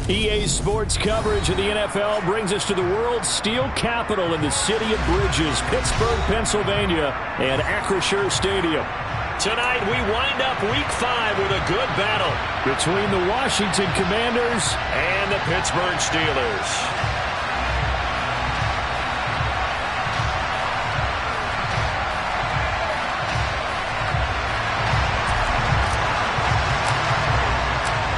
EA Sports coverage of the NFL brings us to the world's steel capital in the city of bridges, Pittsburgh, Pennsylvania, and Acrisure Stadium. Tonight, we wind up Week 5 with a good battle between the Washington Commanders and the Pittsburgh Steelers.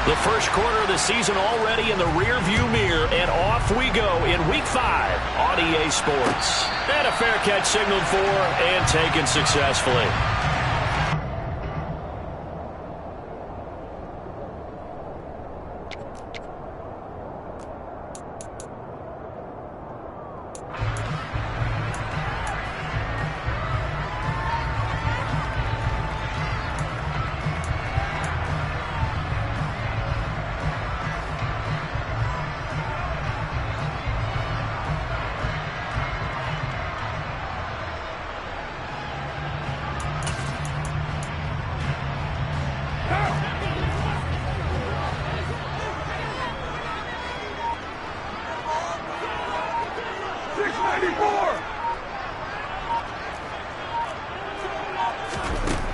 The first quarter of the season already in the rearview mirror, and off we go in Week 5 on EA Sports. And a fair catch signaled for and taken successfully.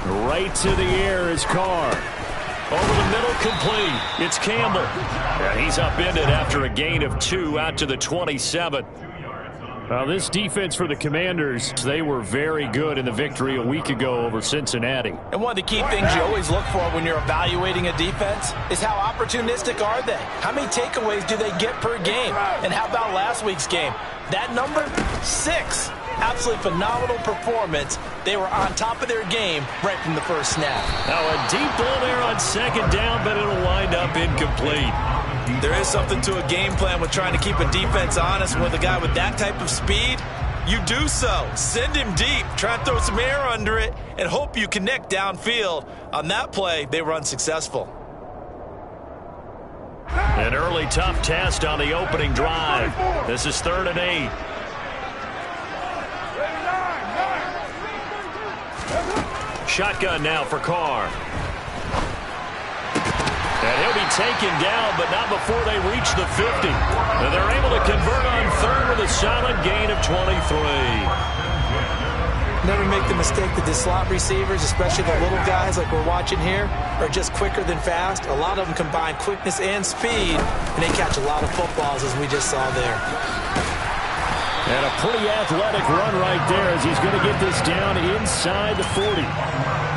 Right to the air is Carr. Over the middle, complete. It's Campbell. And he's upended after a gain of 2 out to the 27. This defense for the Commanders, they were very good in the victory a week ago over Cincinnati. And one of the key things you always look for when you're evaluating a defense is how opportunistic are they? How many takeaways do they get per game? And how about last week's game? That number, 6. Absolutely phenomenal performance. They were on top of their game right from the first snap. Now a deep ball there on second down, but it'll wind up incomplete. There is something to a game plan with trying to keep a defense honest. With a guy with that type of speed, you do so. Send him deep, try and throw some air under it, and hope you connect downfield. On that play, they were unsuccessful. An early tough test on the opening drive. This is 3rd and 8. Shotgun now for Carr. And he'll be taken down, but not before they reach the 50. And they're able to convert on 3rd with a solid gain of 23. Never make the mistake that the slot receivers, especially the little guys like we're watching here, are just quicker than fast. A lot of them combine quickness and speed, and they catch a lot of footballs, as we just saw there. And a pretty athletic run right there as he's going to get this down inside the 40.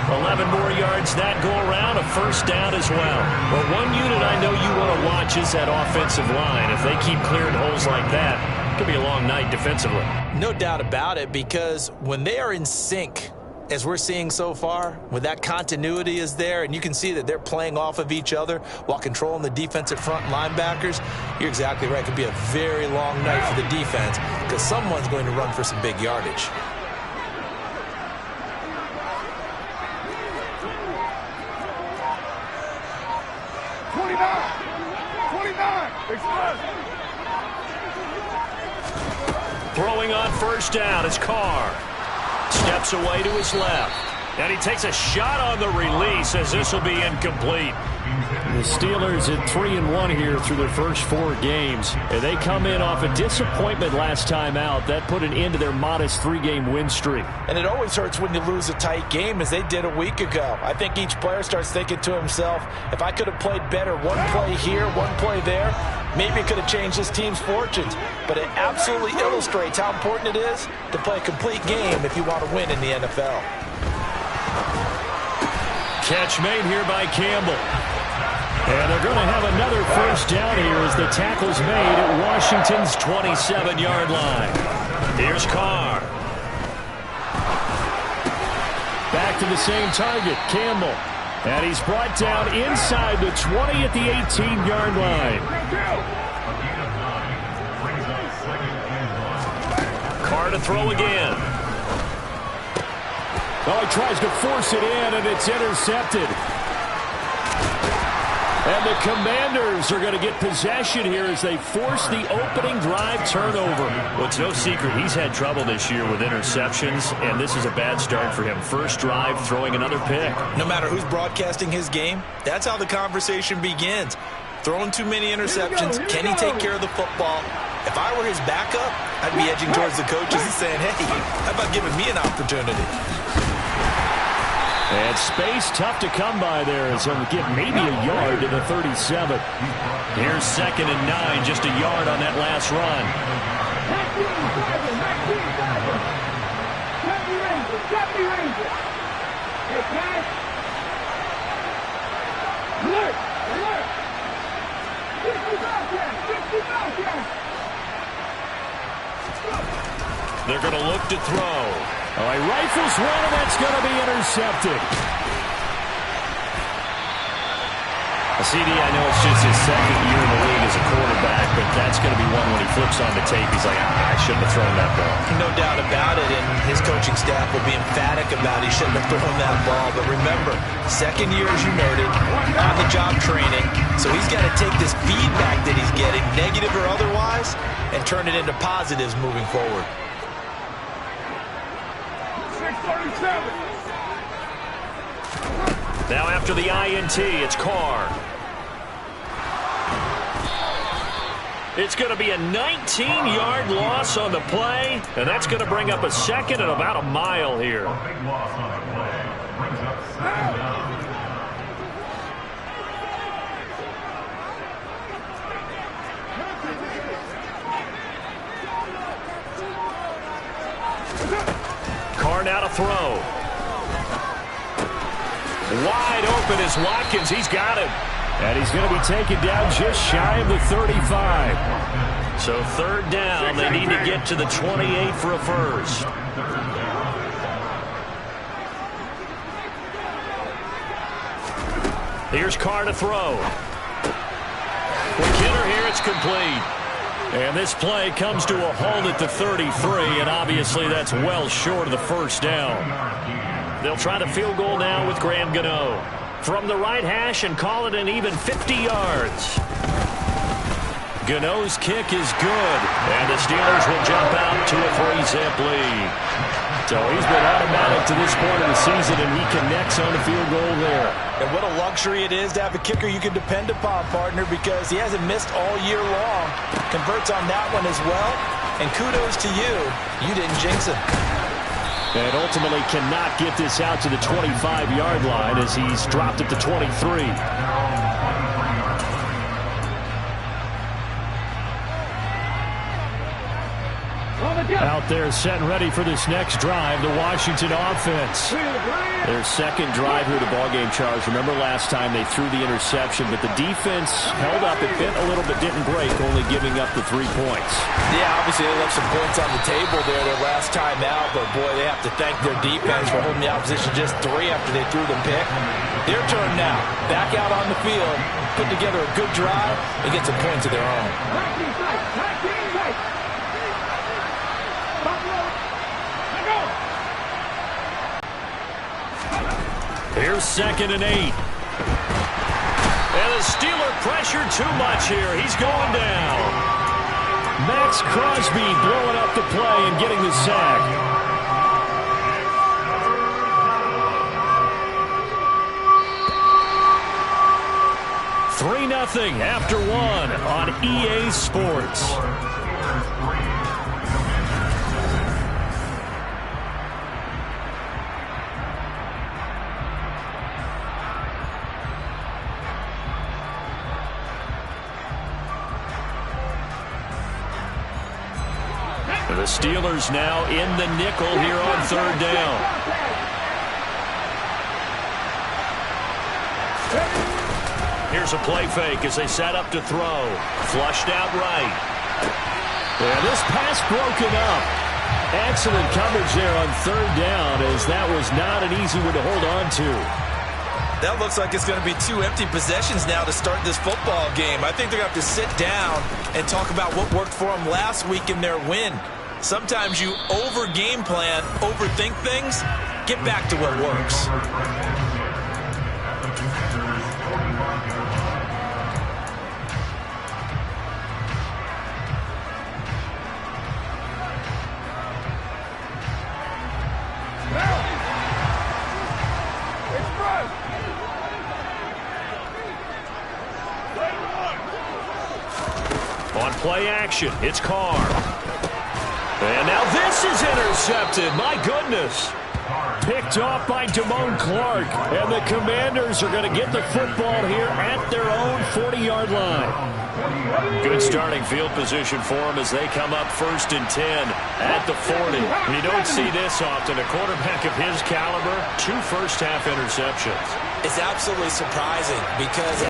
11 more yards that go around, a first down as well. Well, one unit I know you want to watch is that offensive line. If they keep clearing holes like that, it could be a long night defensively. No doubt about it, because when they are in sync, as we're seeing so far, when that continuity is there, and you can see that they're playing off of each other while controlling the defensive front linebackers, you're exactly right. It could be a very long night for the defense because someone's going to run for some big yardage. Throwing on first down is Carr. Steps away to his left. And he takes a shot on the release as this will be incomplete. The Steelers at 3-1 here through their first 4 games. And they come in off a disappointment last time out. That put an end to their modest 3-game win streak. And it always hurts when you lose a tight game, as they did a week ago. I think each player starts thinking to himself, if I could have played better one play here, one play there, maybe it could have changed this team's fortunes. But it absolutely illustrates how important it is to play a complete game if you want to win in the NFL. Catch made here by Campbell. And they're going to have another first down here as the tackle's made at Washington's 27-yard line. Here's Carr. Back to the same target, Campbell. And he's brought down inside the 20 at the 18-yard line. Carr to throw again. Oh, he tries to force it in, and it's intercepted. And the Commanders are going to get possession here as they force the opening drive turnover. Well, it's no secret he's had trouble this year with interceptions, and this is a bad start for him. First drive, throwing another pick. No matter who's broadcasting his game, that's how the conversation begins. Throwing too many interceptions. Can he take care of the football? If I were his backup, I'd be edging towards the coaches and saying, hey, how about giving me an opportunity? And space tough to come by there, as he'll get maybe a yard to the 37. Here's 2nd and 9, just a yard on that last run. They're going to look to throw. All right, rifles one, and that's going to be intercepted. CD, I know it's just his 2nd year in the league as a quarterback, but that's going to be one when he flips on the tape. He's like, I shouldn't have thrown that ball. No doubt about it, and his coaching staff will be emphatic about he shouldn't have thrown that ball. But remember, 2nd year, as you noted, on-the-job training, so he's got to take this feedback that he's getting, negative or otherwise, and turn it into positives moving forward. Now after the INT, it's Carr. It's going to be a 19-yard loss on the play, and that's going to bring up a 2nd and about a mile here. Carr now to throw. Wide open is Watkins. He's got him. And he's going to be taken down just shy of the 35. So 3rd down. They need to get to the 28 for a first. Here's Carr to throw. McKinnon here, it's complete. And this play comes to a halt at the 33, and obviously that's well short of the first down. They'll try the field goal now with Graham Gano from the right hash and call it an even 50 yards. Gano's kick is good, and the Steelers will jump out to a 3-zip lead. So he's been automatic to this point of the season, and he connects on the field goal there. And what a luxury it is to have a kicker you can depend upon, partner, because he hasn't missed all year long. Converts on that one as well, and kudos to you. You didn't jinx him. And ultimately cannot get this out to the 25-yard line as he's dropped at the 23. Out there set and ready for this next drive, the Washington offense. Their 2nd drive here of the ballgame, Charles. Remember last time they threw the interception, but the defense held up. It bent a little bit, didn't break, only giving up the 3 points. Yeah, obviously they left some points on the table there their last time out, but boy, they have to thank their defense for holding the opposition just 3 after they threw the pick. Their turn now. Back out on the field, put together a good drive, and get some points of their own. Here's 2nd and 8. And the Steeler pressure too much here. He's going down. Max Crosby blowing up the play and getting the sack. Three 3-0 after 1 on EA Sports. The Steelers now in the nickel here on 3rd down. Here's a play fake as they set up to throw. Flushed out right. And this pass broken up. Excellent coverage there on 3rd down, as that was not an easy one to hold on to. That looks like it's going to be 2 empty possessions now to start this football game. I think they're going to have to sit down and talk about what worked for them last week in their win. Sometimes you over-game plan, overthink things. Get back to what works. On play action, it's Carr. And now this is intercepted. My goodness. Picked off by Damone Clark. And the Commanders are going to get the football here at their own 40-yard line. Good starting field position for them as they come up 1st and 10 at the 40. You don't see this often. A quarterback of his caliber, 2 first-half interceptions. It's absolutely surprising because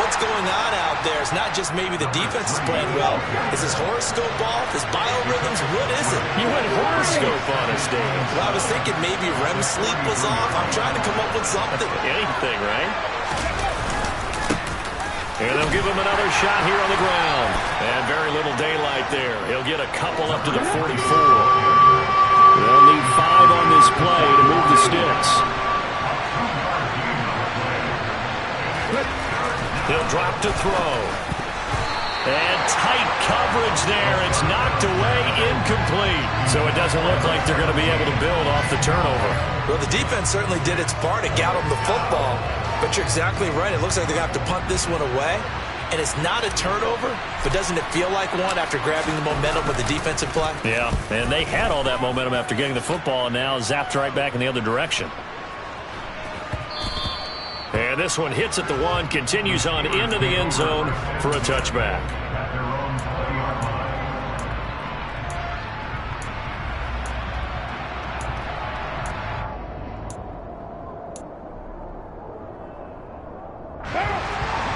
what's going on out there is not just maybe the defense is playing well. Is his horoscope off? His biorhythms? What is it? You went horoscope on us, David. Well, I was thinking maybe REM sleep was off. I'm trying to come up with something. Anything, right? And they'll give him another shot here on the ground. And very little daylight there. He'll get a couple up to the 44. They'll need 5 on this play to move the sticks. He'll drop to throw. And tight coverage there. It's knocked away, incomplete. So it doesn't look like they're going to be able to build off the turnover. Well, the defense certainly did its part to get them the football. But you're exactly right. It looks like they're going to have to punt this one away. And it's not a turnover, but doesn't it feel like one after grabbing the momentum with the defensive play? Yeah, and they had all that momentum after getting the football and now zapped right back in the other direction. And this one hits at the 1, continues on into the end zone for a touchback.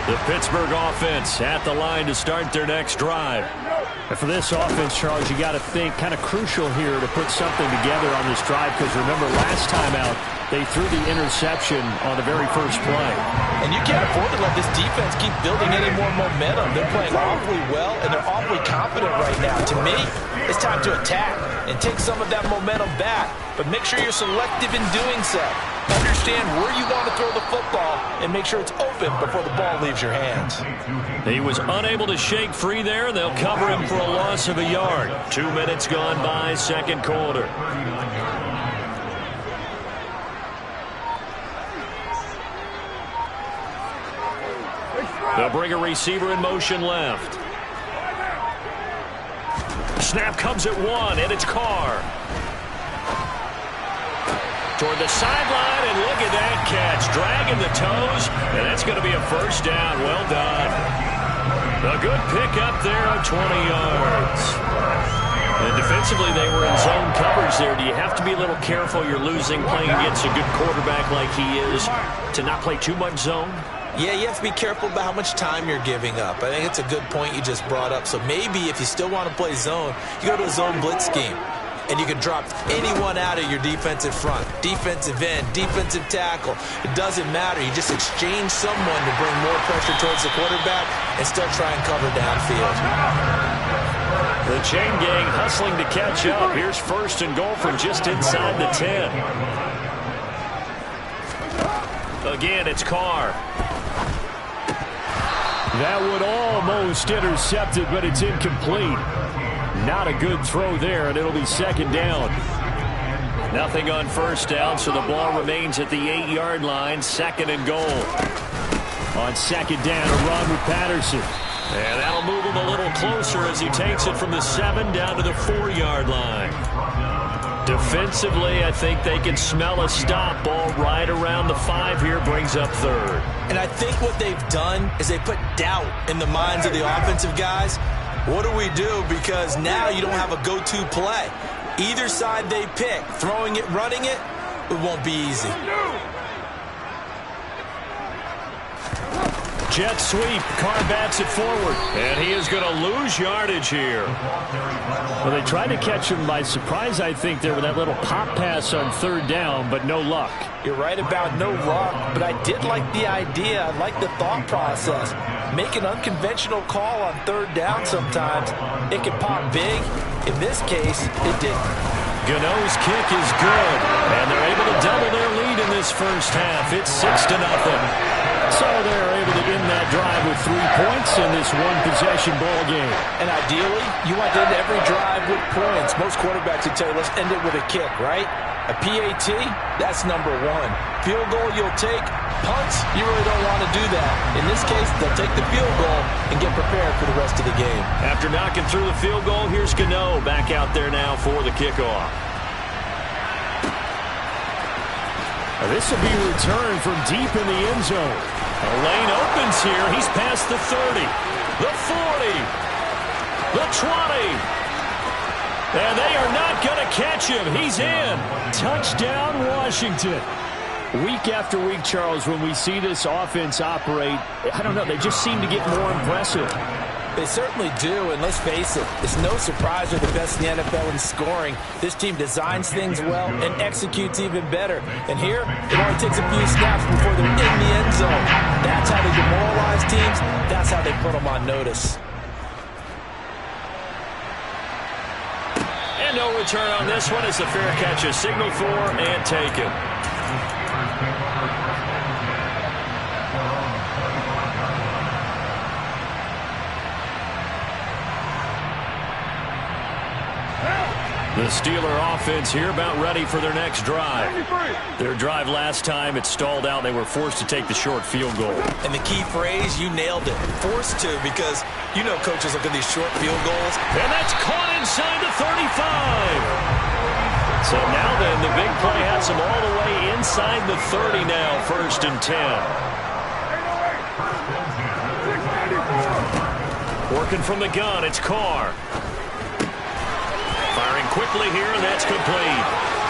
The Pittsburgh offense at the line to start their next drive. And for this offense, Charles, you got to think kind of crucial here to put something together on this drive because remember last time out they threw the interception on the very first play. And you can't afford to let this defense keep building any more momentum. They're playing awfully well and they're awfully confident right now. To me, it's time to attack and take some of that momentum back. But make sure you're selective in doing so. Understand where you want to throw the football and make sure it's open before the ball leaves your hands. He was unable to shake free there. They'll cover him for a loss of a yard. 2 minutes gone by, second quarter. They'll bring a receiver in motion left. Snap comes at 1, and it's Carr. Toward the sideline, and look at that catch. Dragging the toes, and that's going to be a first down. Well done. A good pick up there on 20 yards. And defensively, they were in zone coverage there. Do you have to be a little careful? You're losing playing against a good quarterback like he is to not play too much zone? Yeah, you have to be careful about how much time you're giving up. I think it's a good point you just brought up. So maybe if you still want to play zone, you go to a zone blitz scheme. And you can drop anyone out of your defensive front, defensive end, defensive tackle. It doesn't matter. You just exchange someone to bring more pressure towards the quarterback and still try and cover downfield. The chain gang hustling to catch up. Here's 1st and goal from just inside the 10. Again, it's Carr. That would almost intercept it, but it's incomplete. Not a good throw there, and it'll be second down. Nothing on first down, so the ball remains at the 8-yard line. 2nd and goal. On second down, a run with Patterson. And that'll move him a little closer as he takes it from the 7 down to the 4-yard line. Defensively, I think they can smell a stop. Ball right around the 5 here, brings up 3rd. And I think what they've done is they put doubt in the minds of the offensive guys. What do we do? Because now you don't have a go-to play. Either side they pick, throwing it, running it, it won't be easy. Jet sweep. Carr bats it forward. And he is going to lose yardage here. Well, they tried to catch him by surprise, I think, there with that little pop pass on 3rd down, but no luck. You're right about no luck, but I did like the idea. I like the thought process. Make an unconventional call on 3rd down sometimes. It can pop big. In this case, it didn't. Gano's kick is good, and they're able to double their lead in this first half. It's 6-0. So they're able to end that drive with 3 points in this one-possession ball game. And ideally, you want to end every drive with points. Most quarterbacks would tell you, let's end it with a kick, right? A PAT, that's number one. Field goal, you'll take. Punts, you really don't want to do that. In this case, they'll take the field goal and get prepared for the rest of the game. After knocking through the field goal, here's Gano back out there now for the kickoff. This will be returned from deep in the end zone. A lane opens here. He's past the 30, the 40, the 20. And they are not going to catch him. He's in. Touchdown, Washington. Week after week, Charles, when we see this offense operate, I don't know, they just seem to get more impressive. They certainly do, and let's face it, it's no surprise they're the best in the NFL in scoring. This team designs things well and executes even better. And here, it only takes a few snaps before they're in the end zone. That's how they demoralize teams. That's how they put them on notice. And no return on this one. It's a fair catch, a signal for and taken. The Steeler offense here about ready for their next drive. Their drive last time, it stalled out. They were forced to take the short field goal. And the key phrase, you nailed it. Forced to, because you know coaches look at these short field goals. And that's caught inside the 35. So now then, the big play has them all the way inside the 30 now, 1st and 10. Working from the gun, it's Carr. Firing quickly here, and that's complete.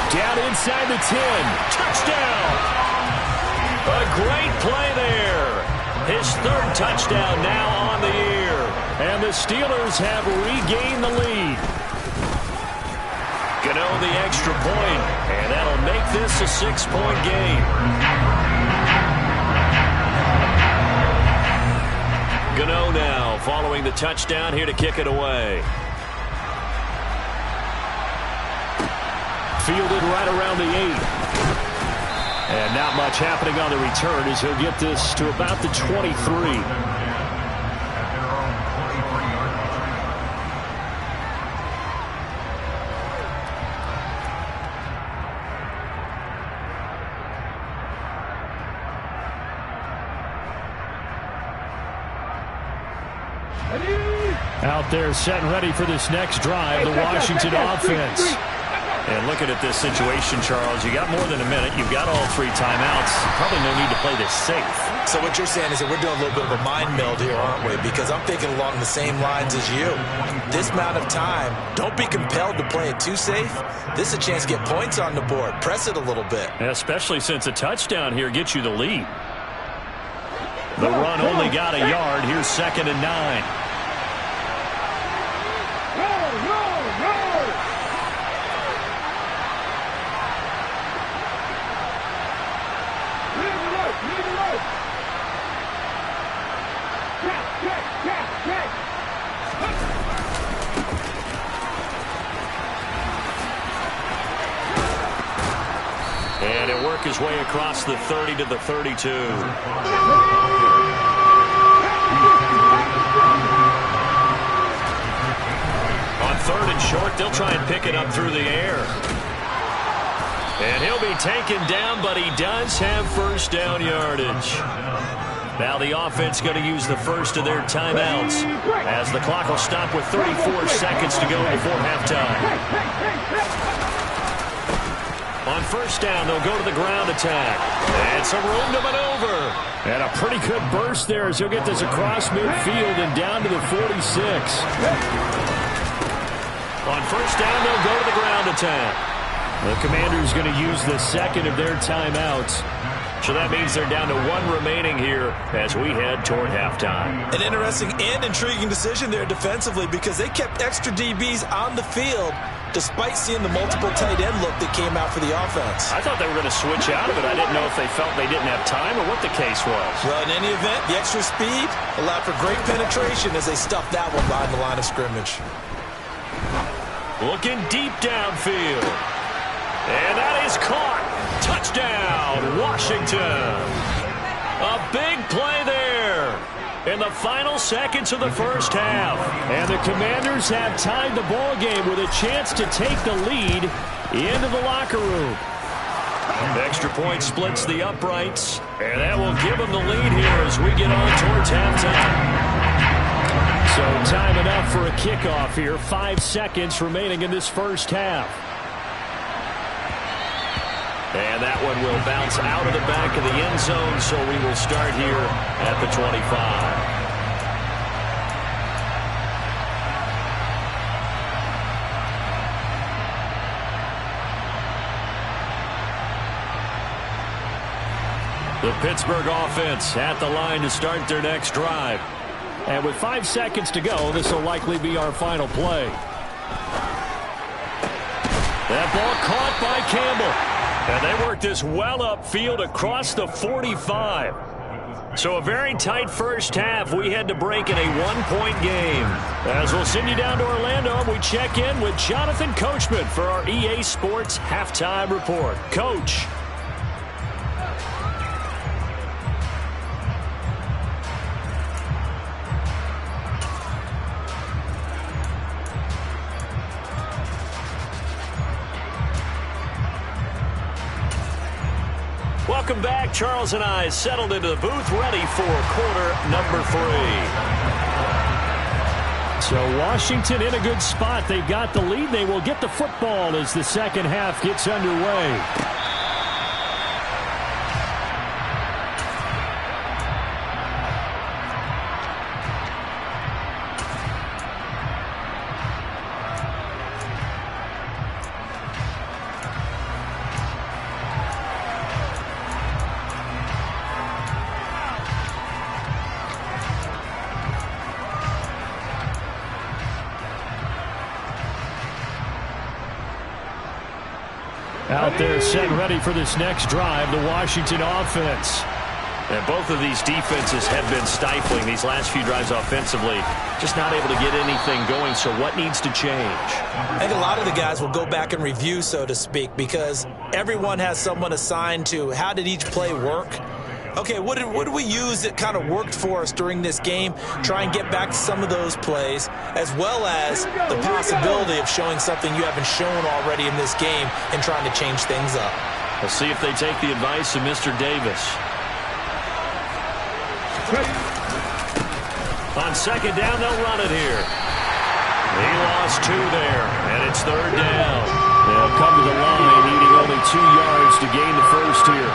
Down inside the 10. Touchdown! A great play there. His 3rd touchdown now on the year. And the Steelers have regained the lead. Gano the extra point, and that'll make this a 6-point game. Gano now following the touchdown here to kick it away. Fielded right around the 8. And not much happening on the return as he'll get this to about the 23. Out there set and ready for this next drive, the Washington offense. And looking at this situation, Charles, you got more than a minute. You've got all 3 timeouts. Probably no need to play this safe. So what you're saying is that we're doing a little bit of a mind meld here, aren't we? Because I'm thinking along the same lines as you. This amount of time, don't be compelled to play it too safe. This is a chance to get points on the board. Press it a little bit. Especially since a touchdown here gets you the lead. The run only got a yard. Here's 2nd and 9. And he'll work his way across the 30 to the 32. On 3rd and short, they'll try and pick it up through the air. And he'll be taken down, but he does have 1st down yardage. Now the offense going to use the first of their timeouts as the clock will stop with 34 seconds to go before halftime. On 1st down, they'll go to the ground attack. And some room to maneuver. And a pretty good burst there as he'll get this across midfield and down to the 46. On 1st down, they'll go to the ground attack. The Commanders going to use the 2nd of their timeouts. So that means they're down to 1 remaining here as we head toward halftime. An interesting and intriguing decision there defensively because they kept extra DBs on the field despite seeing the multiple tight end look that came out for the offense. I thought they were going to switch out of it. I didn't know if they felt they didn't have time or what the case was. Well, in any event, the extra speed allowed for great penetration as they stuffed that one behind the line of scrimmage. Looking deep downfield. And that is caught. Touchdown, Washington. A big play there. in the final seconds of the first half. And the Commanders have tied the ball game with a chance to take the lead into the locker room. Extra point splits the uprights, and that will give them the lead here as we get on towards halftime. So time enough for a kickoff here. 5 seconds remaining in this first half. And that one will bounce out of the back of the end zone, so we will start here at the 25. The Pittsburgh offense at the line to start their next drive. And with 5 seconds to go, this will likely be our final play. That ball caught by Campbell. And they worked this well upfield across the 45. So a very tight first half. We had to break in a 1-point game. As we'll send you down to Orlando, we check in with Jonathan Coachman for our EA Sports Halftime Report. Coach. Welcome back. Charles and I settled into the booth, ready for quarter number 3. So Washington in a good spot. They've got the lead. They will get the football as the second half gets underway. Out there set ready for this next drive, the Washington offense. And both of these defenses have been stifling these last few drives offensively. Just not able to get anything going, so what needs to change? I think a lot of the guys will go back and review, so to speak, because everyone has someone assigned to how did each play work. Okay, what did we use that kind of worked for us during this game? Try and get back to some of those plays, as well as the possibility of showing something you haven't shown already in this game and trying to change things up. We'll see if they take the advice of Mr. Davis. On second down, they'll run it here. He lost 2 there, and it's third down. They'll come to the line, needing only 2 yards to gain the first here.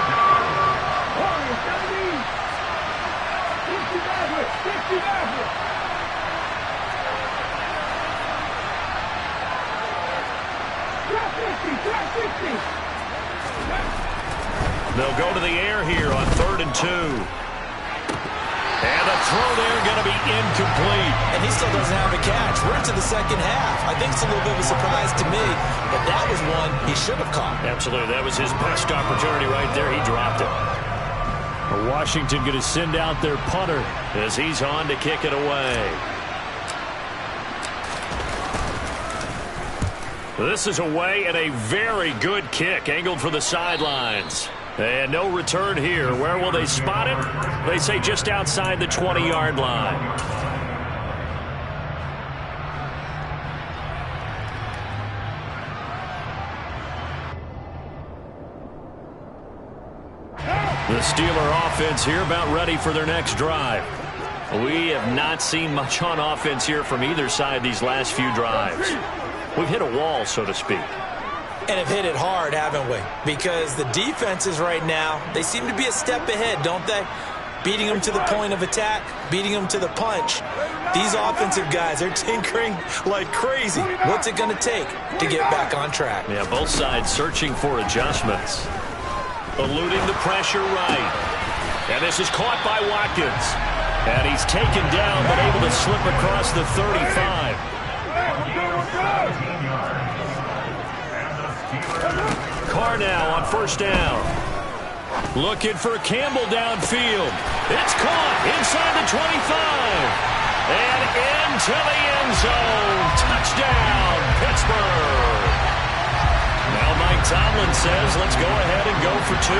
They'll go to the air here on 3rd and 2. And the throw there going to be incomplete. And he still doesn't have a catch. We're into the second half. I think it's a little bit of a surprise to me, but that was one he should have caught. Absolutely. That was his best opportunity right there. He dropped it. Washington going to send out their punter as he's on to kick it away. This is away and a very good kick angled for the sidelines. And no return here. Where will they spot it? They say just outside the 20-yard line. The Steeler offense here about ready for their next drive. We have not seen much on offense here from either side these last few drives. We've hit a wall, so to speak. And have hit it hard, haven't we? Because the defenses right now, they seem to be a step ahead, don't they? Beating them to the point of attack, beating them to the punch. These offensive guys are tinkering like crazy. What's it going to take to get back on track? Yeah, both sides searching for adjustments. Eluding the pressure right. And this is caught by Watkins. And he's taken down, but able to slip across the 35. Carr now on first down. Looking for Campbell downfield. It's caught inside the 25. And into the end zone. Touchdown, Pittsburgh. Now Mike Tomlin says, let's go ahead and go for 2.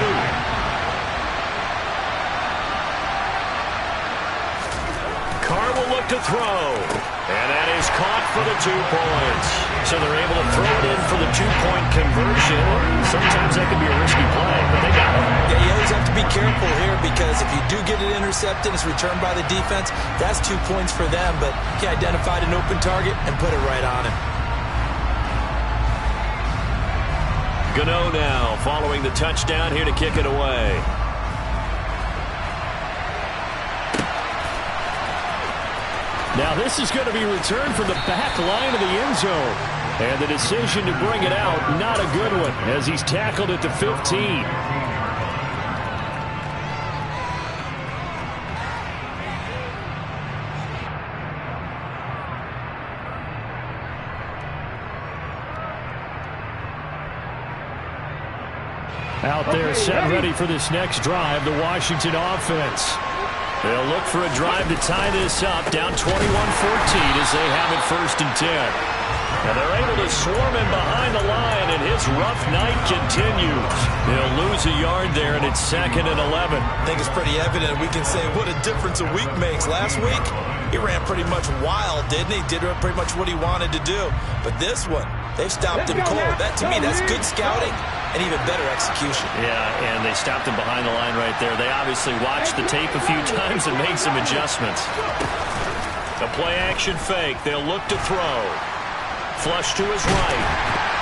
look to throw. And that is caught for the 2 points. So they're able to throw it in for the 2-point conversion. Sometimes that can be a risky play, but they got it. Yeah, you always have to be careful here because if you do get it intercepted, it's returned by the defense, that's 2 points for them. But he identified an open target and put it right on him. Gano now following the touchdown here to kick it away. Now this is going to be returned from the back line of the end zone. And the decision to bring it out, not a good one, as he's tackled at the 15. Out there, set ready for this next drive, the Washington offense. They'll look for a drive to tie this up, down 21-14 as they have it 1st and 10. And they're able to swarm him behind the line, and his rough night continues. They'll lose a yard there, and it's 2nd and 11. I think it's pretty evident we can say what a difference a week makes. Last week, he ran pretty much wild, didn't he? Did pretty much what he wanted to do. But this one, they've stopped him cold. That, to me, that's good scouting and even better execution. Yeah, and they stopped him behind the line right there. They obviously watched the tape a few times and made some adjustments. A play-action fake. They'll look to throw. Flush to his right.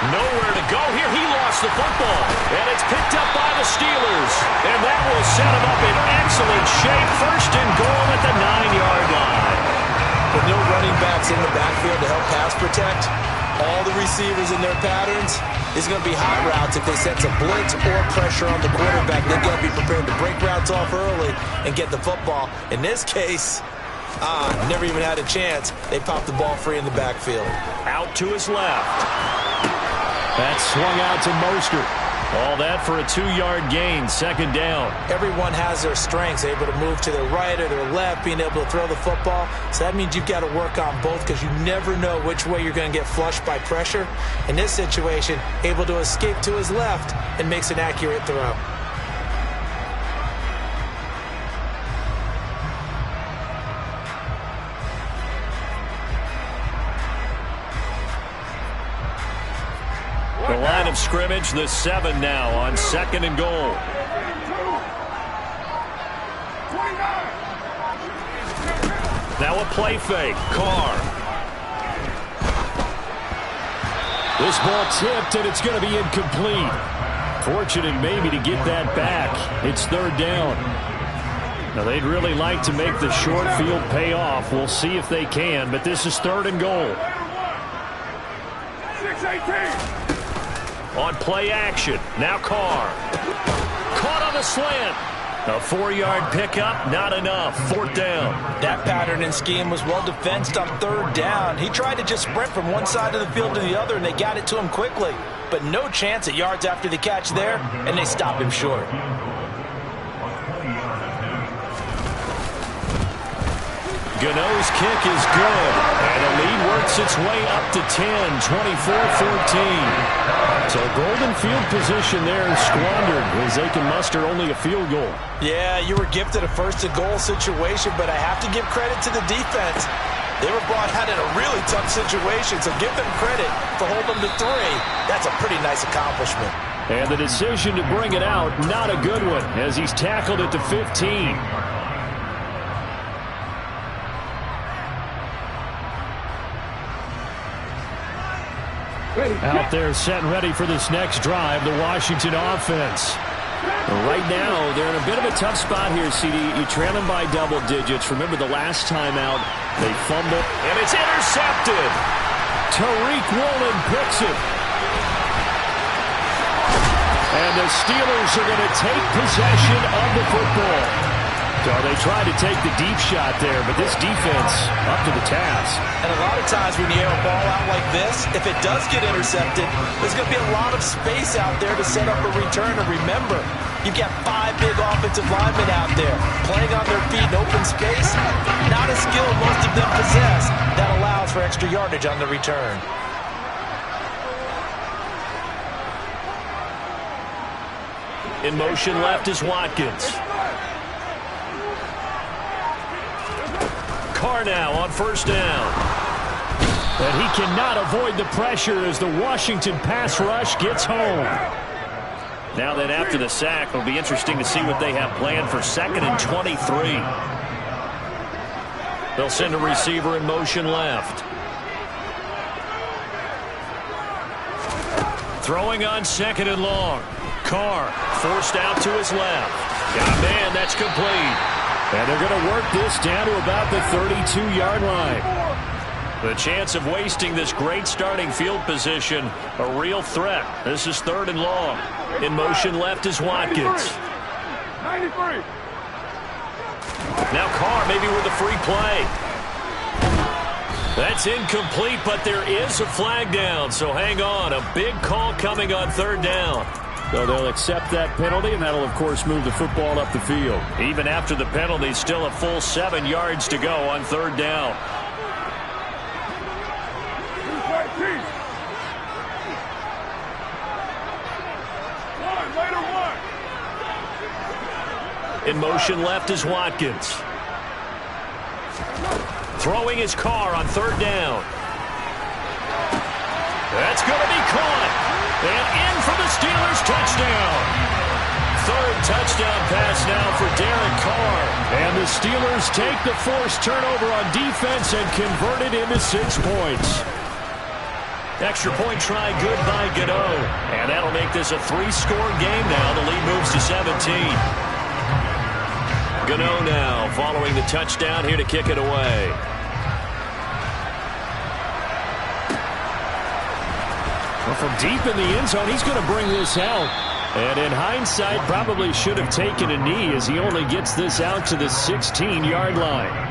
Nowhere to go here. He lost the football. And it's picked up by the Steelers. And that will set him up in excellent shape. 1st and goal at the 9-yard line. With no running backs in the backfield to help pass protect, all the receivers in their patterns, it's going to be hot routes if they sense a blitz or pressure on the quarterback. They've got to be prepared to break routes off early and get the football. In this case, never even had a chance. They popped the ball free in the backfield. Out to his left. That's swung out to Mostert. All that for a 2-yard gain, 2nd down. Everyone has their strengths, able to move to their right or their left, being able to throw the football. So that means you've got to work on both because you never know which way you're going to get flushed by pressure. In this situation, able to escape to his left and makes an accurate throw. The line of scrimmage, the 7 now on 2nd and goal. Now a play fake. Carr. This ball tipped, and it's going to be incomplete. Fortunate maybe to get that back. It's 3rd down. Now they'd really like to make the short field pay off. We'll see if they can, but this is 3rd and goal. 6-18. On play action. Now Carr. Caught on the slant. A 4-yard pickup, not enough. 4th down. That pattern and scheme was well defensed on 3rd down. He tried to just sprint from one side of the field to the other, and they got it to him quickly. But no chance at yards after the catch there, and they stop him short. Gano's kick is good, and the lead works its way up to 10, 24-14. So golden field position there squandered as they can muster only a field goal. Yeah, you were gifted a 1st and goal situation, but I have to give credit to the defense. They were brought out in a really tough situation, so give them credit for holding them to 3. That's a pretty nice accomplishment. And the decision to bring it out, not a good one, as he's tackled at the 15. Out there set and ready for this next drive, the Washington offense. Right now, they're in a bit of a tough spot here, CD. You trail them by double digits. Remember the last time out, they fumbled. And it's intercepted. Tariq Woolen picks it. And the Steelers are going to take possession of the football. So they tried to take the deep shot there, but this defense up to the task. And a lot of times when you air a ball out like this, if it does get intercepted, there's going to be a lot of space out there to set up a return. And remember, you've got 5 big offensive linemen out there playing on their feet in open space. Not a skill most of them possess that allows for extra yardage on the return. In motion left is Watkins. Carr now on first down. And he cannot avoid the pressure as the Washington pass rush gets home. Now then, after the sack, it'll be interesting to see what they have planned for 2nd and 23. They'll send a receiver in motion left. Throwing on 2nd and long. Carr forced out to his left. Got a man, that's complete. And they're going to work this down to about the 32-yard line. The chance of wasting this great starting field position, a real threat. This is 3rd and long. In motion left is Watkins. 93. Now Carr maybe with a free play. That's incomplete, but there is a flag down, so hang on. A big call coming on 3rd down. So they'll accept that penalty, and that'll, of course, move the football up the field. Even after the penalty, still a full 7 yards to go on 3rd down. In motion left is Watkins. Throwing his Carr on 3rd down. That's going to be caught. And in for the Steelers touchdown. 3rd touchdown pass now for Derek Carr. And the Steelers take the forced turnover on defense and convert it into 6 points. Extra point try good by Gano. And that'll make this a 3-score game now. The lead moves to 17. Gano now following the touchdown here to kick it away. Well, from deep in the end zone, he's going to bring this out. And in hindsight, probably should have taken a knee as he only gets this out to the 16-yard line.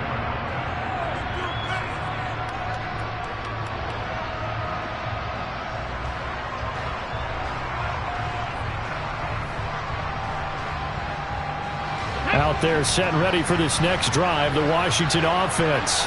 Out there set and ready for this next drive, the Washington offense.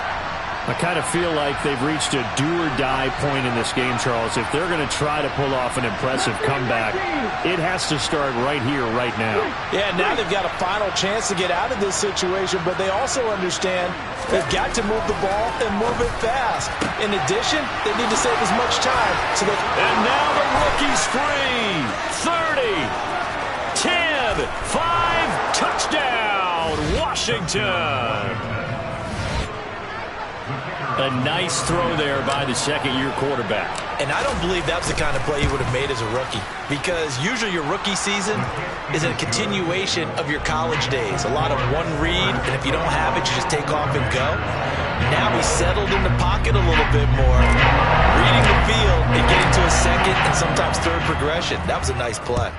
I kind of feel like they've reached a do-or-die point in this game, Charles. If they're going to try to pull off an impressive comeback, it has to start right here, right now. Yeah, now they've got a final chance to get out of this situation, but they also understand they've got to move the ball and move it fast. In addition, they need to save as much time. And now the rookie's free. 30, 10, 5, touchdown, Washington. A nice throw there by the second-year quarterback. And I don't believe that's the kind of play he would have made as a rookie, because usually your rookie season is a continuation of your college days. A lot of one read, and if you don't have it, you just take off and go. Now he's settled in the pocket a little bit more, reading the field and getting to a second and sometimes third progression. That was a nice play.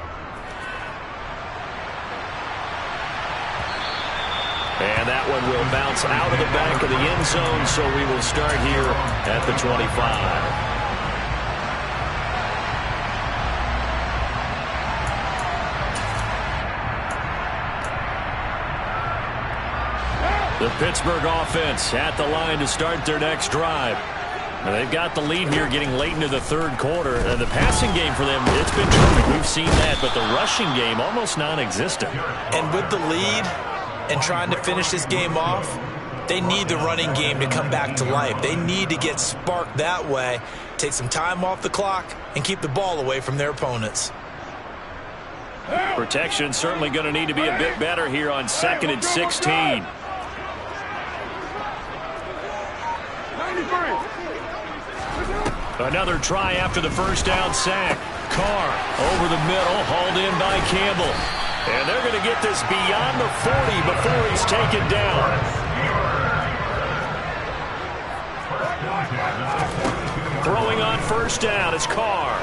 And that one will bounce out of the back of the end zone, so we will start here at the 25. The Pittsburgh offense at the line to start their next drive. They've got the lead here getting late into the 3rd quarter. And the passing game for them, it's been terrific. We've seen that, but the rushing game almost non-existent. And with the lead and trying to finish this game off, they need the running game to come back to life. They need to get sparked that way, take some time off the clock, and keep the ball away from their opponents. Protection certainly going to need to be a bit better here on 2nd and 16. Another try after the first down sack. Carr over the middle, hauled in by Campbell. And they're going to get this beyond the 40 before he's taken down. Throwing on first down is Carr.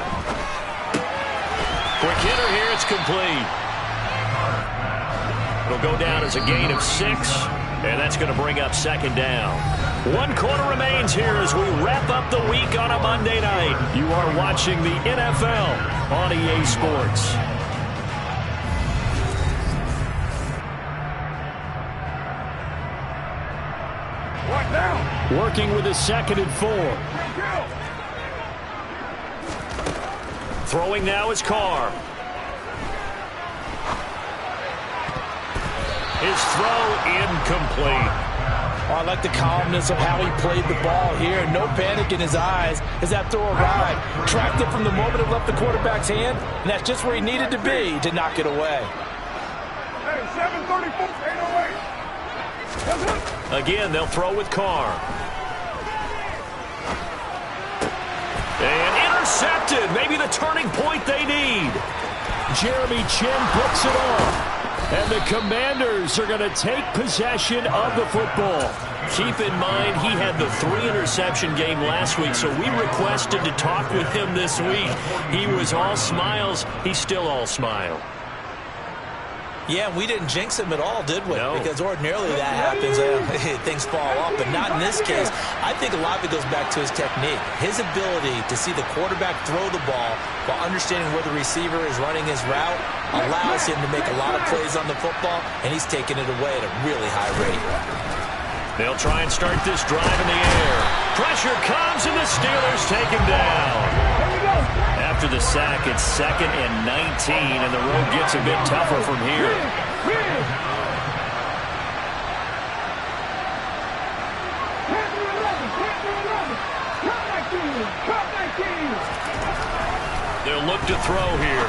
Quick hitter here, it's complete. It'll go down as a gain of 6, and that's going to bring up 2nd down. 1 quarter remains here as we wrap up the week on a Monday night. You are watching the NFL on EA Sports. Working with his 2nd and 4. Throwing now is Carr. His throw incomplete. Oh, I like the calmness of how he played the ball here. No panic in his eyes as that throw arrived. Tracked it from the moment it left the quarterback's hand, and that's just where he needed to be to knock it away. Hey, 734, 808. Again, they'll throw with Carr. And intercepted. Maybe the turning point they need. Jeremy Chinn puts it on. And the Commanders are going to take possession of the football. Keep in mind, he had the 3-interception game last week, so we requested to talk with him this week. He was all smiles. He's still all smile. Yeah, we didn't jinx him at all, did we? No. Because ordinarily that happens. Things fall off, but not in this case. I think a lot of it goes back to his technique. His ability to see the quarterback throw the ball while understanding where the receiver is running his route allows him to make a lot of plays on the football, and he's taking it away at a really high rate. They'll try and start this drive in the air. Pressure comes, and the Steelers take him down. After the sack, it's 2nd and 19, and the road gets a bit tougher from here. They'll look to throw here.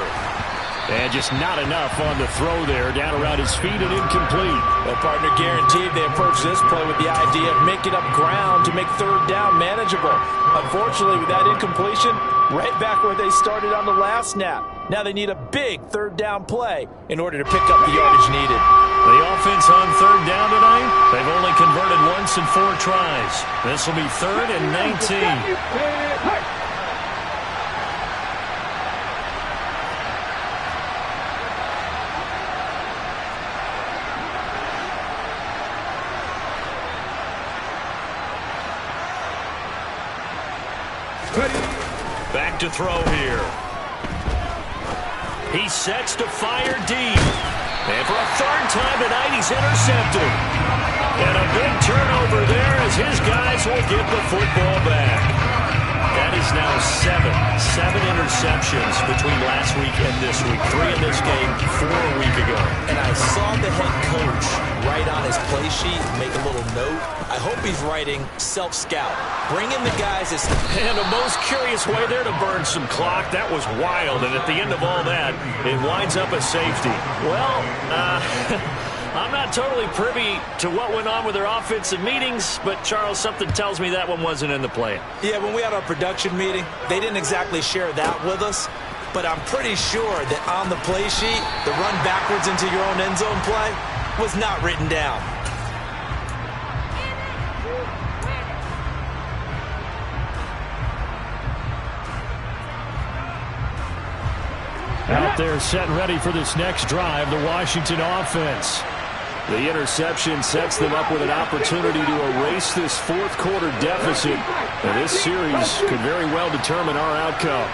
And just not enough on the throw there. Down around his feet and incomplete. Well, partner, guaranteed they approach this play with the idea of making up ground to make third down manageable. Unfortunately, with that incompletion, right back where they started on the last snap. Now they need a big third down play in order to pick up the yardage needed. The offense on third down tonight, they've only converted once in 4 tries. This will be 3rd and 19. Back to throw here. He sets to fire deep. And for a 3rd time tonight, he's intercepted. And a big turnover there as his guys will get the football back. That is now 7 interceptions between last week and this week. 3 in this game, 4 a week ago. And I saw the head coach write on his play sheet, make a little note. I hope he's writing self-scout. Bring in the guys. And a most curious way there to burn some clock. That was wild. And at the end of all that, it winds up a safety. Well, I'm not totally privy to what went on with their offensive meetings, but, Charles, something tells me that one wasn't in the plan. Yeah, when we had our production meeting, they didn't exactly share that with us, but I'm pretty sure that on the play sheet, the run backwards into your own end zone play was not written down. Out there set and ready for this next drive, the Washington offense. The interception sets them up with an opportunity to erase this 4th quarter deficit. And this series could very well determine our outcome.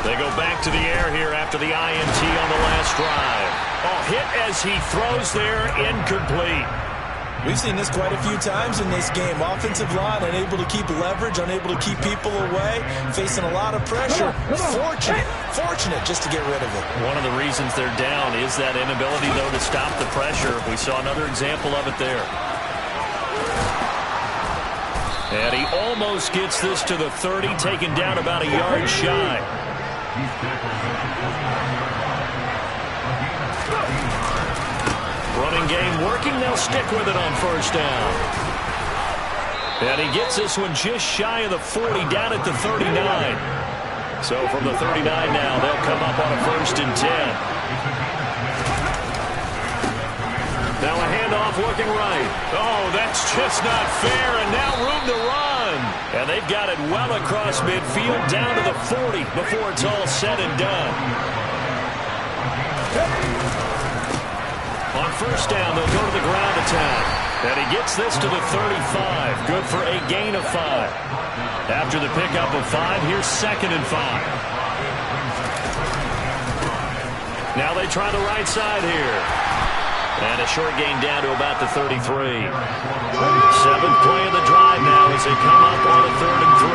They go back to the air here after the INT on the last drive. Oh, hit as he throws there, incomplete. We've seen this quite a few times in this game. Offensive line unable to keep leverage, unable to keep people away, facing a lot of pressure. Fortunate just to get rid of it. One of the reasons they're down is that inability, though, to stop the pressure. We saw another example of it there. And he almost gets this to the 30, taken down about a yard shy. Running game working. They'll stick with it on 1st down. And he gets this one just shy of the 40, down at the 39. So from the 39 now, they'll come up on a 1st and 10. Now a handoff looking right. Oh, that's just not fair, and now room to run. And they've got it well across midfield, down to the 40 before it's all said and done. On 1st down, they'll go to the ground attack. And he gets this to the 35. Good for a gain of 5. After the pickup of 5, here's 2nd and 5. Now they try the right side here. And a short gain down to about the 33. 7th play of the drive now as they come up on a 3rd and 3.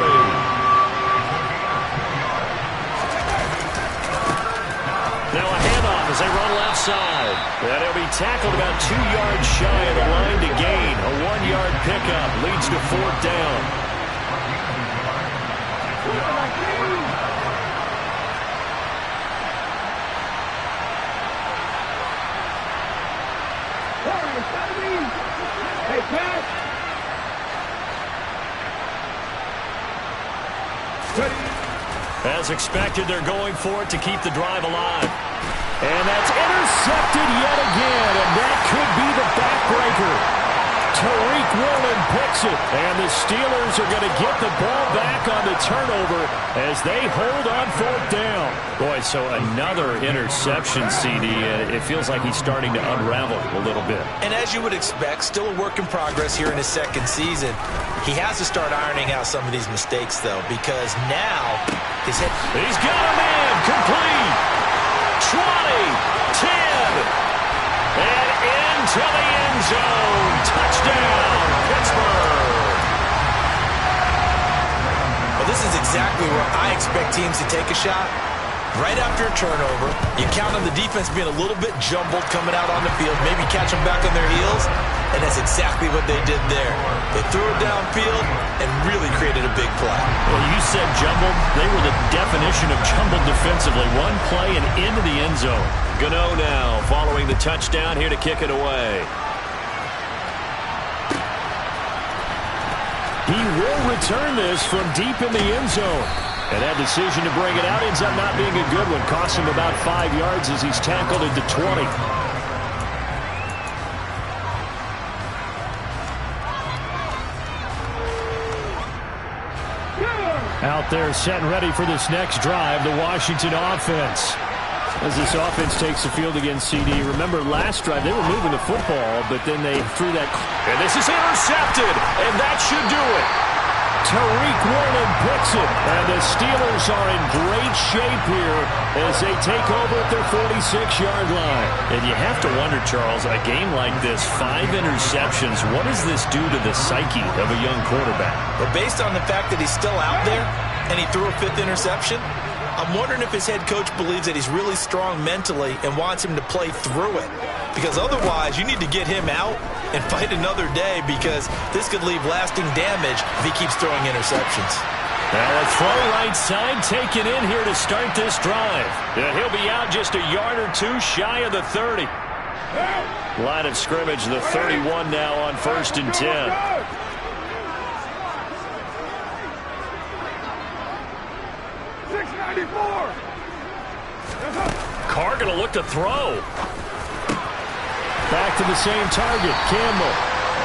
as they run left side. And he'll be tackled about 2 yards shy of the line to gain. A 1-yard pickup leads to 4th down. As expected, they're going for it to keep the drive alive. And that's intercepted yet again, and that could be the backbreaker. Tariq Woolen picks it, and the Steelers are going to get the ball back on the turnover as they hold on 4th down. Boy, so another interception, CD. It feels like he's starting to unravel a little bit. And as you would expect, still a work in progress here in his 2nd season. He has to start ironing out some of these mistakes, though, because now his head... He's got a man complete. 20, 10, and into the end zone. Touchdown, Pittsburgh. Well, this is exactly where I expect teams to take a shot. Right after a turnover, you count on the defense being a little bit jumbled coming out on the field, maybe catch them back on their heels, and that's exactly what they did there. They threw it downfield and really created a big play. Well, you said jumbled. They were the definition of jumbled defensively. One play and into the end zone. Gano now following the touchdown here to kick it away. He will return this from deep in the end zone. And that decision to bring it out ends up not being a good one. Costs him about 5 yards as he's tackled at the 20. Out there set and ready for this next drive, the Washington offense. As this offense takes the field against CD. Remember last drive, they were moving the football, but then they threw that. And this is intercepted, and that should do it. Tariq Woolen picks it, and the Steelers are in great shape here as they take over at their 46-yard line. And you have to wonder, Charles, a game like this, 5 interceptions, what does this do to the psyche of a young quarterback? But based on the fact that he's still out there and he threw a 5th interception, I'm wondering if his head coach believes that he's really strong mentally and wants him to play through it. Because otherwise, you need to get him out and fight another day, because this could leave lasting damage if he keeps throwing interceptions. Now a throw right side taken in here to start this drive. And he'll be out just a yard or 2 shy of the 30. Line of scrimmage, the 31 now on 1st and 10. Carr going to look to throw. Back to the same target, Campbell.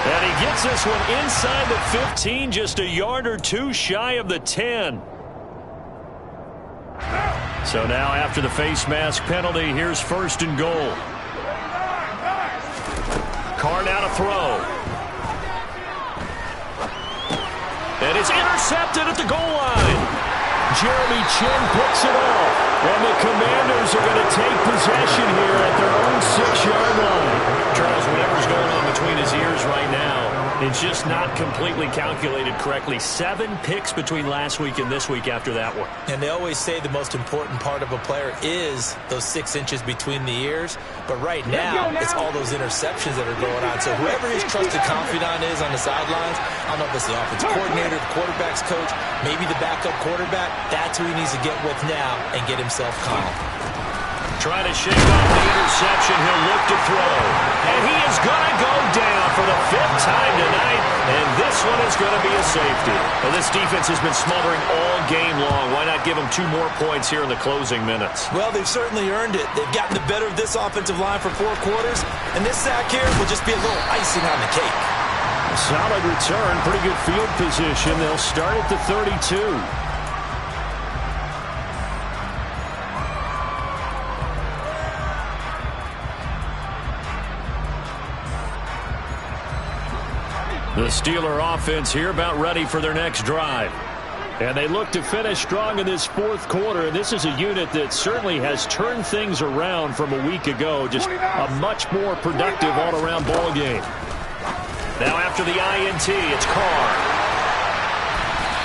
And he gets this one inside the 15, just a yard or 2 shy of the 10. So now after the face mask penalty, here's 1st and goal. Carr now to throw. And it's intercepted at the goal line. Jeremy Chinn picks it off. And the Commanders are going to take possession here at their own 6-yard line. Charles, whatever's going on between his ears right now, it's just not completely calculated correctly. 7 picks between last week and this week after that one. And they always say the most important part of a player is those 6 inches between the ears. But right now, it's all those interceptions that are going on. So whoever his trusted confidant is on the sidelines, I don't know if it's the offensive coordinator, the quarterback's coach, maybe the backup quarterback, that's who he needs to get with now and get himself calm. Trying to shake off the interception. He'll look to throw. And he is going to go down for the 5th time tonight. And this one is going to be a safety. Well, this defense has been smothering all game long. Why not give them 2 more points here in the closing minutes? Well, they've certainly earned it. They've gotten the better of this offensive line for 4 quarters. And this sack here will just be a little icing on the cake. A solid return. Pretty good field position. They'll start at the 32. The Steeler offense here about ready for their next drive. And they look to finish strong in this 4th quarter. And this is a unit that certainly has turned things around from a week ago. Just a much more productive all-around ball game. Now after the INT, it's Carr.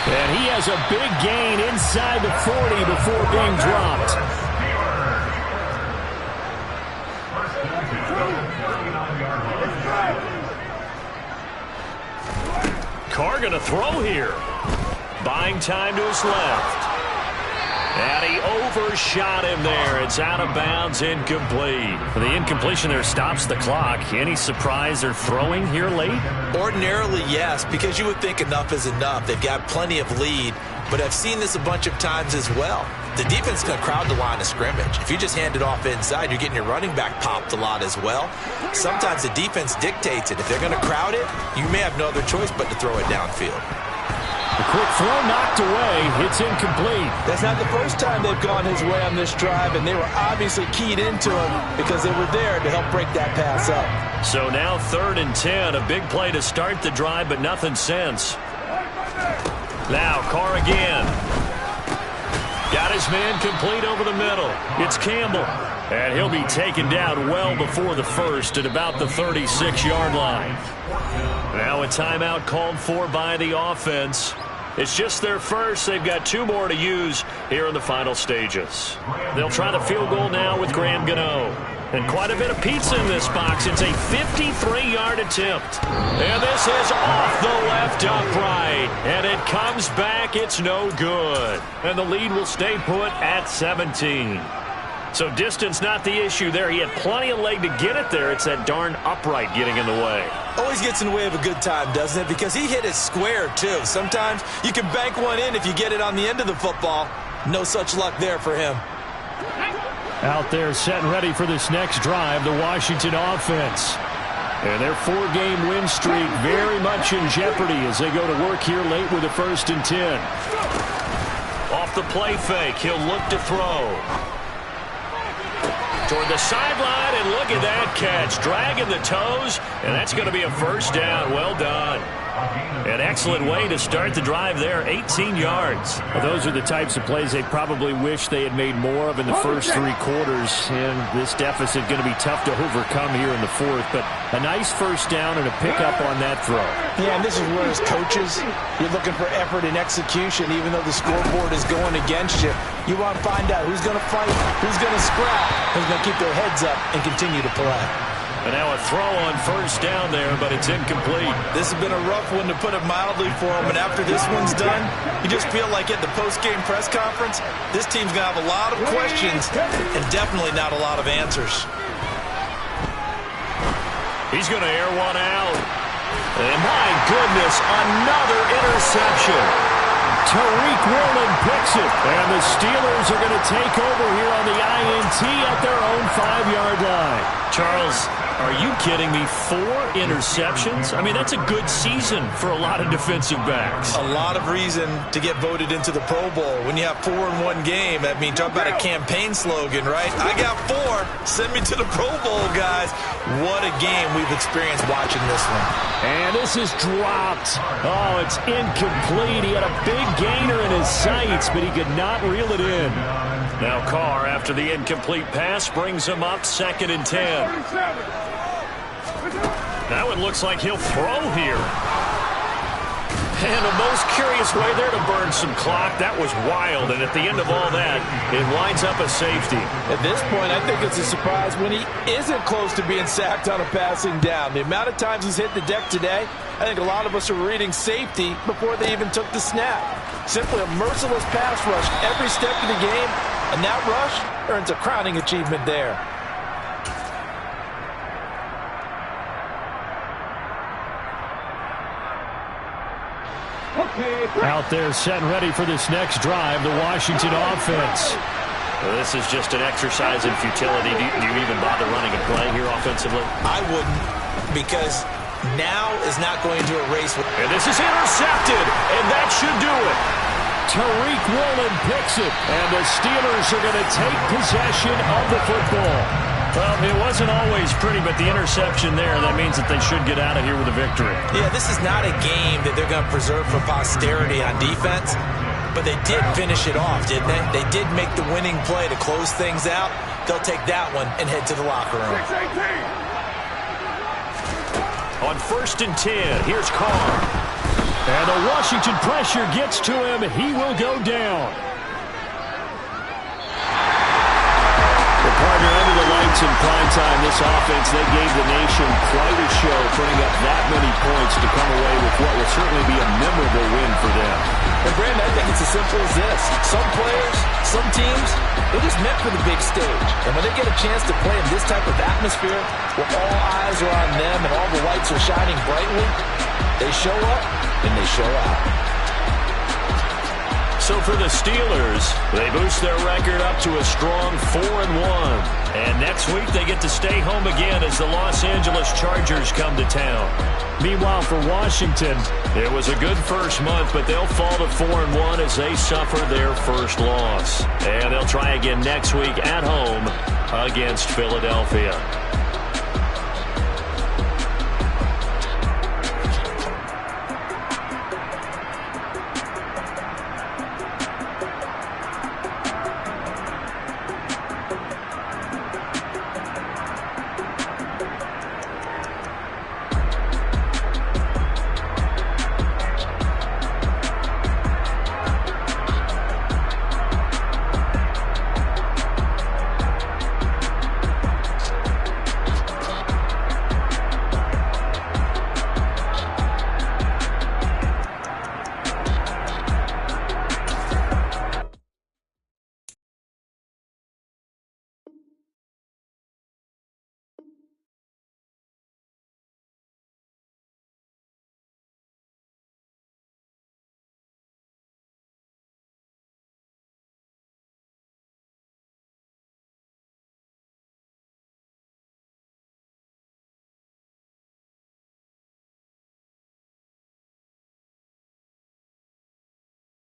And he has a big gain inside the 40 before being dropped. throw here. Buying time to his left. And he overshot him there. It's out of bounds, incomplete. The incompletion there stops the clock. Any surprise they're throwing here late? Ordinarily, yes, because you would think enough is enough. They've got plenty of lead, but I've seen this a bunch of times as well. The defense is going to crowd the line of scrimmage. If you just hand it off inside, you're getting your running back popped a lot as well. Sometimes the defense dictates it. If they're going to crowd it, you may have no other choice but to throw it downfield. The quick throw knocked away. It's incomplete. That's not the first time they've gone his way on this drive, and they were obviously keyed into him because they were there to help break that pass up. So now 3rd and 10. A big play to start the drive, but nothing since. Now Carr again. Got his man complete over the middle. It's Campbell. And he'll be taken down well before the first at about the 36-yard line. Now a timeout called for by the offense. It's just their first. They've got 2 more to use here in the final stages. They'll try the field goal now with Graham Gano. And quite a bit of pizza in this box. It's a 53-yard attempt. And this is off the left upright. And it comes back. It's no good. And the lead will stay put at 17. So distance not the issue there. He had plenty of leg to get it there. It's that darn upright getting in the way. Always gets in the way of a good time, doesn't it? Because he hit it square, too. Sometimes you can bank one in if you get it on the end of the football. No such luck there for him. Out there set and ready for this next drive, the Washington offense. And their 4-game win streak very much in jeopardy as they go to work here late with a 1st and 10. Off the play fake, he'll look to throw. Toward the sideline, and look at that catch. Dragging the toes, and that's going to be a 1st down. Well done. An excellent way to start the drive there, 18 yards. Well, those are the types of plays they probably wish they had made more of in the first 3 quarters. And this deficit going to be tough to overcome here in the 4th. But a nice 1st down and a pickup on that throw. Yeah, and this is where as coaches, you're looking for effort and execution, even though the scoreboard is going against you. You want to find out who's going to fight, who's going to scrap, who's going to keep their heads up and continue to play. And now a throw on 1st down there, but it's incomplete. This has been a rough one, to put it mildly, for him. And after this one's done, you just feel like at the post-game press conference, this team's going to have a lot of questions and definitely not a lot of answers. He's going to air one out. And my goodness, another interception. Tariq Woolen picks it. And the Steelers are going to take over here on the INT at their own 5-yard line. Charles, are you kidding me? 4 interceptions? I mean, that's a good season for a lot of defensive backs. A lot of reason to get voted into the Pro Bowl. When you have 4 in one game, I mean, talk about a campaign slogan, right? I got 4. Send me to the Pro Bowl, guys. What a game we've experienced watching this one. And this is dropped. Oh, it's incomplete. He had a big gainer in his sights, but he could not reel it in. Now Carr, after the incomplete pass, brings him up 2nd and 10. Now it looks like he'll throw here. And a most curious way there to burn some clock. That was wild, and at the end of all that, it winds up a safety. At this point, I think it's a surprise when he isn't close to being sacked on a passing down. The amount of times he's hit the deck today, I think a lot of us are reading safety before they even took the snap. Simply a merciless pass rush every step of the game, and that rush earns a crowning achievement there. Out there set and ready for this next drive, the Washington offense. Well, this is just an exercise in futility. Do you even bother running a play here offensively? I wouldn't, because now is not going to erase. And this is intercepted, and that should do it. Tariq Woolen picks it, and the Steelers are going to take possession of the football. Well, it wasn't always pretty, but the interception there, that means that they should get out of here with a victory. Yeah, this is not a game that they're going to preserve for posterity on defense, but they did finish it off, didn't they? They did make the winning play to close things out. They'll take that one and head to the locker room. On 1st and 10, here's Carr. And the Washington pressure gets to him. He will go down. The partner under the light points in prime time. This offense, they gave the nation quite a show, putting up that many points to come away with what will certainly be a memorable win for them. And Brandon, I think it's as simple as this. Some players, some teams, they're just meant for the big stage. And when they get a chance to play in this type of atmosphere, where all eyes are on them and all the lights are shining brightly, they show up and they show out. So for the Steelers, they boost their record up to a strong 4-1. And next week they get to stay home again as the Los Angeles Chargers come to town. Meanwhile, for Washington, it was a good first month, but they'll fall to 4-1 as they suffer their first loss. And they'll try again next week at home against Philadelphia.